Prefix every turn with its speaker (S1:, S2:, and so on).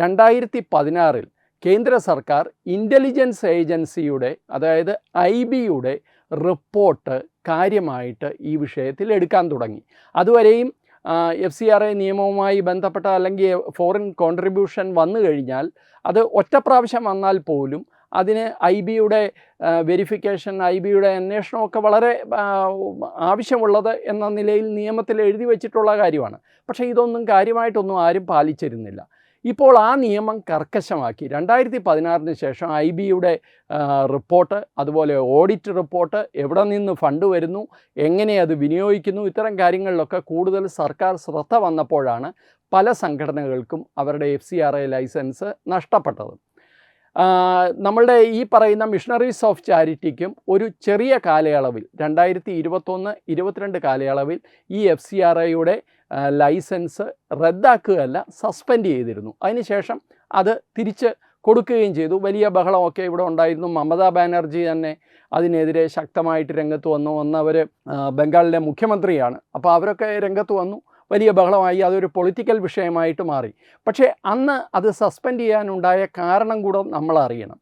S1: 2016 കേന്ദ്ര സർക്കാർ ഇൻ്റലിജൻസ് ഏജൻസിയുടെ, അതായത് IBയുടെ റിപ്പോർട്ട് കാര്യമായിട്ട് ഈ വിഷയത്തിൽ എടുക്കാൻ തുടങ്ങി. അതുവരെയും FCRA നിയമവുമായി ബന്ധപ്പെട്ട അല്ലെങ്കിൽ ഫോറിൻ കോൺട്രിബ്യൂഷൻ വന്നു കഴിഞ്ഞാൽ അത് ഒറ്റ പ്രാവശ്യം വന്നാൽ പോലും അതിന് IBയുടെ വെരിഫിക്കേഷൻ, IBയുടെ അന്വേഷണമൊക്കെ വളരെ ആവശ്യമുള്ളത് എന്ന നിലയിൽ നിയമത്തിൽ എഴുതി വച്ചിട്ടുള്ള കാര്യമാണ്. പക്ഷേ ഇതൊന്നും കാര്യമായിട്ടൊന്നും ആരും പാലിച്ചിരുന്നില്ല. ഇപ്പോൾ ആ നിയമം കർക്കശമാക്കി. 2016 ശേഷം IBയുടെ റിപ്പോർട്ട്, അതുപോലെ ഓഡിറ്റ് റിപ്പോർട്ട്, എവിടെ നിന്ന് ഫണ്ട് വരുന്നു, എങ്ങനെ അത് വിനിയോഗിക്കുന്നു, ഇത്തരം കാര്യങ്ങളിലൊക്കെ കൂടുതൽ സർക്കാർ ശ്രദ്ധ വന്നപ്പോഴാണ് പല സംഘടനകൾക്കും അവരുടെ FCRA ലൈസൻസ് നഷ്ടപ്പെട്ടത്. നമ്മളുടെ ഈ പറയുന്ന മിഷണറീസ് ഓഫ് ചാരിറ്റിക്കും ഒരു ചെറിയ കാലയളവിൽ 2021-22 കാലയളവിൽ ഈ FCRAയുടെ ലൈസൻസ് റദ്ദാക്കുകയല്ല, സസ്പെൻഡ് ചെയ്തിരുന്നു. അതിനുശേഷം അത് തിരിച്ച് കൊടുക്കുകയും ചെയ്തു. വലിയ ബഹളമൊക്കെ ഇവിടെ ഉണ്ടായിരുന്നു. മമതാ ബാനർജി തന്നെ അതിനെതിരെ ശക്തമായിട്ട് രംഗത്ത് വന്നവർ ബംഗാളിലെ മുഖ്യമന്ത്രിയാണ്. അപ്പോൾ അവരൊക്കെ രംഗത്ത് വന്നു, വലിയ ബഹളമായി, അതൊരു പൊളിറ്റിക്കൽ വിഷയമായിട്ട് മാറി. പക്ഷേ അന്ന് അത് സസ്പെൻഡ് ചെയ്യാനുണ്ടായ കാരണം കൂടെ നമ്മൾ അറിയണം.